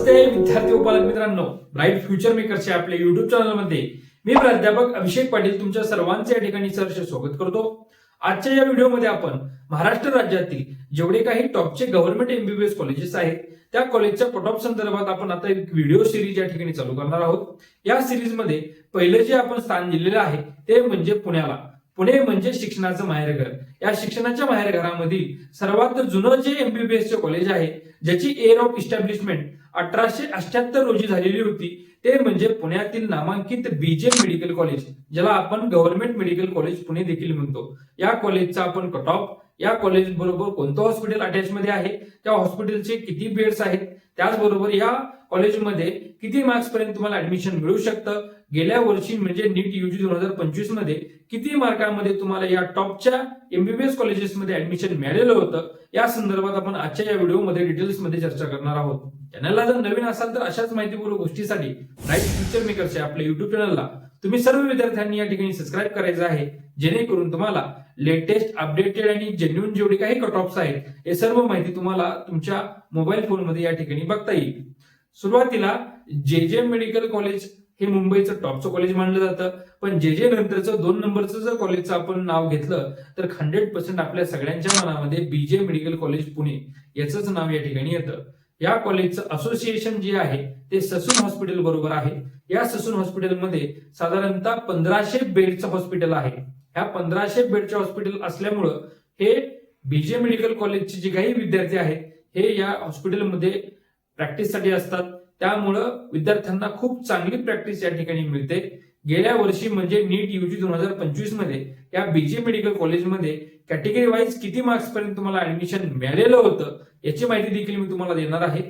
नमस्ते विद्यार्थी व पालक मित्रांनो, ब्राईट फ्युचर मेकरच्या आपल्या युट्यूब चॅनलमध्ये मी प्राध्यापक अभिषेक पाटील तुमच्या सर्वांचे या ठिकाणी सहर्ष स्वागत करतो. आजच्या या व्हिडिओमध्ये आपण महाराष्ट्र राज्यातील जेवढे काही टॉपचे गव्हर्नमेंट एमबीबीएस कॉलेजेस आहेत त्या कॉलेजच्या कट ऑफ संदर्भात आपण आता एक व्हिडिओ सिरीज या ठिकाणी चालू करणार आहोत. या सिरीजमध्ये पहिलं जे आपण स्थान दिलेलं आहे ते म्हणजे पुण्याला. पुणे म्हणजे शिक्षणाचं माहेरघर. या शिक्षणाच्या माहेरघरामधील सर्वात जुनं जे एमबीबीएसचे कॉलेज आहे ज्याची इयर ऑफ इस्टॅब्लिशमेंट 1878 रोजी झालेली होती ते म्हणजे पुण्यातील नामांकित बीजे मेडिकल कॉलेज, ज्याला आपण गव्हर्नमेंट मेडिकल कॉलेज पुणे देखील म्हणतो. या कॉलेजचा आपण कट ऑफ, या कॉलेज बरोबर कोणतं हॉस्पिटल अटॅच मध्ये आहे, त्या हॉस्पिटलचे किती बेड्स आहेत, त्याचबरोबर या कॉलेजमध्ये किती मार्क्स पर्यंत तुम्हाला ऍडमिशन मिळू शकतं, गेल्या वर्षी म्हणजे नीट यूजी 2025 मध्ये किती मार्कांमध्ये तुम्हाला या टॉपच्या एमबीबीएस कॉलेजेसमध्ये ऍडमिशन मिळालेलं होतं, या संदर्भात आपण आजच्या या व्हिडिओमध्ये डिटेल्स मध्ये चर्चा करणार आहोत. चॅनलला जर नवीन असाल तर अशाच माहितीपूर्ण गोष्टीसाठी ब्राईट फ्युचर मेकरच्या आपल्या युट्यूब चॅनलला तुम्ही सर्व विद्यार्थ्यांनी या ठिकाणी सबस्क्राईब करायचं आहे, जेणेकरून तुम्हाला लेटेस्ट अपडेटेड आणि जेन्युइन जेवढे काही कट ऑफ्स आहेत हे सर्व माहिती तुम्हाला तुमच्या मोबाईल फोनमध्ये या ठिकाणी बघता येईल. सुरुवातीला जे मेडिकल कॉलेज हे मुंबईचं टॉपचं कॉलेज मानलं जातं, पण जे नंतरचं 2 नंबरचं जर कॉलेजचं आपण नाव घेतलं तर 100% आपल्या सगळ्यांच्या मनामध्ये बीजे मेडिकल कॉलेज पुणे याचंच नाव या ठिकाणी येतं. या कॉलेजचं असोसिएशन जे आहे ते ससून हॉस्पिटल बरोबर आहे. या ससून हॉस्पिटलमध्ये साधारणतः 1500 बेडचं हॉस्पिटल आहे. ह्या 1500 बेडच्या हॉस्पिटल असल्यामुळं हे बीजे मेडिकल कॉलेजचे जे काही विद्यार्थी आहेत हे या हॉस्पिटलमध्ये प्रॅक्टिससाठी असतात. त्यामुळं विद्यार्थ्यांना खूप चांगली प्रॅक्टिस या ठिकाणी मिळते. गेल्या वर्षी म्हणजे नीट यूजी 2025 मध्ये या बीजे मेडिकल कॉलेजमध्ये कॅटेगरी वाईज किती मार्क्स पर्यंत तुम्हाला ऍडमिशन मिळालेलं होतं याची माहिती देखील मी तुम्हाला देणार आहे.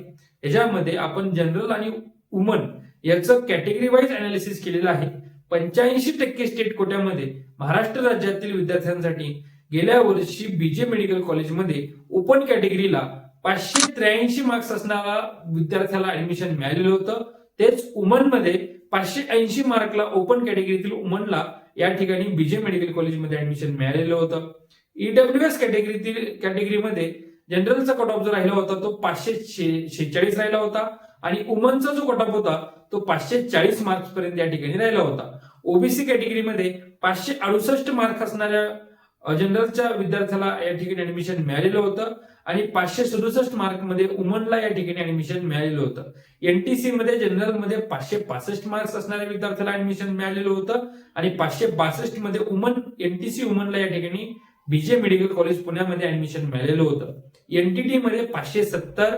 याच्यामध्ये आपण जनरल आणि वुमन याचं कॅटेगरी वाईज अनालिसिस केलेलं आहे. 85% स्टेट कोट्यामध्ये महाराष्ट्र राज्यातील विद्यार्थ्यांसाठी गेल्या वर्षी बीजे मेडिकल कॉलेजमध्ये ओपन कॅटेगरीला 583 मार्क्स असणारा विद्यार्थ्याला ऍडमिशन मिळालेलं होतं. तेच वुमन मध्ये 580 मार्कला ओपन कॅटेगरीतील वुमनला या ठिकाणी बीजे मेडिकल कॉलेजमध्ये ऍडमिशन मिळालेलं होतं. ईडब्ल्यूएस कॅटेगरीमध्ये जनरलचा कट ऑफ जो राहिला होता तो 546 राहिला होता आणि वुमनचा जो कट ऑफ होता तो 540 मार्क्स पर्यंत या ठिकाणी राहिला होता. ओबीसी कॅटेगरीमध्ये 568 मार्क असणाऱ्या जनरलच्या विद्यार्थ्याला या ठिकाणी ऍडमिशन मिळालेलं होतं आणि 567 मार्क मध्ये वुमनला या ठिकाणी ऍडमिशन मिळालेलं होतं. एनटीसी मध्ये जनरल मध्ये 565 मार्क्स असणाऱ्या विद्यार्थ्याला ऍडमिशन मिळालेलं होतं आणि 562 मध्ये एनटीसी वुमनला या ठिकाणी बीजे मेडिकल कॉलेज पुण्यामध्ये ऍडमिशन मिळालेलं होतं. एनटीटी मध्ये 570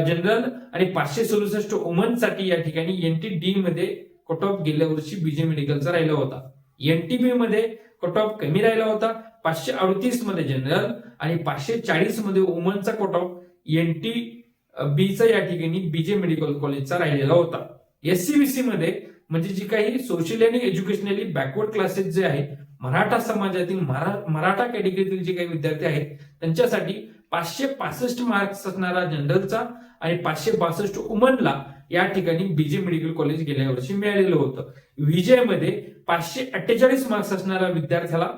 जनरल आणि 567 वुमन साठी या ठिकाणी एनटीडी मध्ये कट ऑफ गेल्या वर्षी बीजे मेडिकलचा राहिला होता. एनटीबी मध्ये कट ऑफ कमी राहिला होता, 538 मध्ये जनरल आणि 540 मध्ये वुमनचा कट ऑफ एनटीबीचा या ठिकाणी बीजे मेडिकल कॉलेजचा राहिलेला होता. एससीबीसी मध्ये म्हणजे जी काही सोशली आणि एज्युकेशनली बॅकवर्ड क्लासेस जे आहे मराठा समाजातील मराठा कॅटेगरीतील जे काही विद्यार्थी आहेत त्यांच्यासाठी 565 मार्क्स असणारा जनरलचा आणि 562 वुमनला या ठिकाणी बीजे मेडिकल कॉलेज गेल्या वर्षी मिळालेलं होतं. विजय मध्ये 548 मार्क्स असणाऱ्या विद्यार्थ्याला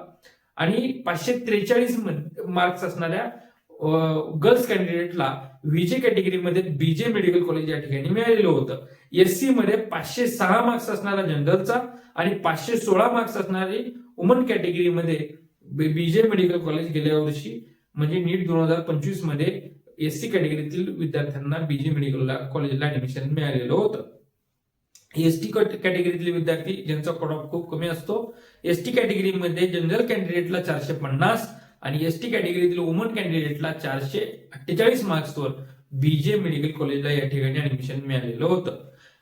आणि 543 मार्क्स असणाऱ्या गर्ल्स कॅन्डिडेटला विजय कॅटेगरीमध्ये बीजे मेडिकल कॉलेज या ठिकाणी मिळालेलं होतं. एससी मध्ये 506 मार्क्स असणारा जनरलचा आणि 516 मार्क्स असणारी वुमन कॅटेगरीमध्ये बीजे मेडिकल कॉलेज गेल्या वर्षी म्हणजे नीट 2025 मध्ये एससी कॅटेगरीतील विद्यार्थ्यांना बीजे मेडिकल कॉलेजला ऍडमिशन मिळालेलं होतं. एसटी कॅटेगरीतील विद्यार्थी ज्यांचा कट ऑफ खूप कमी असतो, एसटी कॅटेगरीमध्ये जनरल कॅन्डिडेटला 450 आणि एसटी कॅटेगरीतील वुमन कॅन्डिडेटला 448 मार्क्सवर बीजे मेडिकल कॉलेजला या ठिकाणी ऍडमिशन मिळालेलं होतं.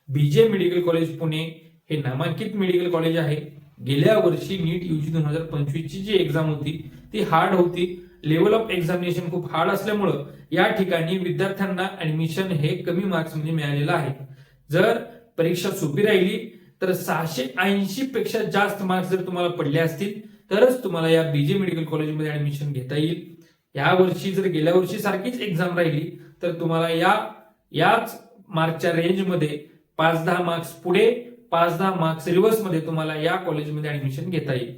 बीजे मेडिकल कॉलेज पुणे हे नामांकित मेडिकल कॉलेज आहे. गेल्या वर्षी नीट यूजी 2025 ची जी एक्झाम होती ती हार्ड होती. लेवल ऑफ एक्झामिनेशन खूप हार्ड असल्यामुळं या ठिकाणी विद्यार्थ्यांना ऍडमिशन हे कमी मार्क्स मध्ये मिळालेलं आहे. जर परीक्षा सोपी राहिली तर 680 पेक्षा जास्त मार्क्स जर तुम्हाला पडले असतील तरच तुम्हाला या बीजे मेडिकल कॉलेजमध्ये ऍडमिशन घेता येईल. या वर्षी जर गेल्या वर्षी सारखीच एक्झाम राहिली तर तुम्हाला याच मार्कच्या रेंजमध्ये 5-10 मार्क्स पुढे 5-10 मार्क्स रिव्हर्स मध्ये तुम्हाला या कॉलेजमध्ये ऍडमिशन घेता येईल.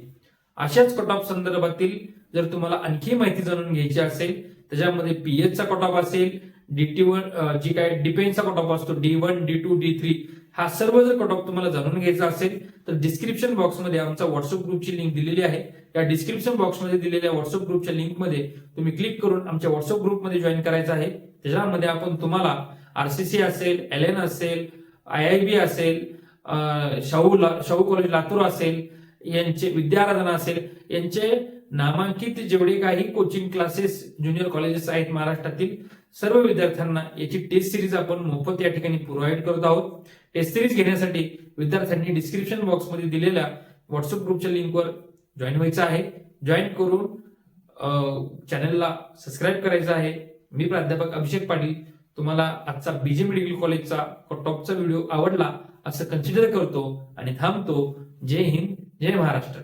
अशाच कट ऑफ संदर्भातील जर तुम्हाला आणखी माहिती जाणून घ्यायची असेल त्याच्यामध्ये पीएचचा कट ऑफ असेल, DT1 जी काय डिफेन्सचा कट ऑफ असतो, D1, D2, D3 हा सर्व जर कट ऑफ तुम्हाला जाणून घ्यायचा असेल तर डिस्क्रिप्शन बॉक्समध्ये आमचा व्हॉट्सअप ग्रुपची लिंक दिलेली आहे. या डिस्क्रिप्शन बॉक्समध्ये दिलेल्या व्हॉट्सअप ग्रुपच्या लिंकमध्ये तुम्ही क्लिक करून आमच्या व्हॉट्सअप ग्रुपमध्ये जॉईन करायचं आहे. त्याच्यामध्ये आपण तुम्हाला RCC असेल, LN असेल, IIB असेल, शाहू कॉलेज लातूर असेल, यांचे विद्याराधना असेल, यांचे नामांकित जेवढे काही कोचिंग क्लासेस ज्युनियर कॉलेजेस आहेत महाराष्ट्रातील सर्व विद्यार्थ्यांना याची टेस्ट सिरीज आपण मोफत या ठिकाणी प्रोव्हाइड करत आहोत. टेस्ट सिरीज घेण्यासाठी विद्यार्थ्यांनी डिस्क्रिप्शन बॉक्समध्ये दिलेल्या व्हॉट्सअप ग्रुपच्या लिंकवर जॉईन व्हायचं आहे. जॉईन करून चॅनलला सबस्क्राईब करायचं आहे. मी प्राध्यापक अभिषेक पाटील तुम्हाला आजचा BJ मेडिकल कॉलेजचा कट ऑफचा व्हिडिओ आवडला असं कन्सिडर करतो आणि थांबतो. जय हिंद, जय महाराष्ट्र.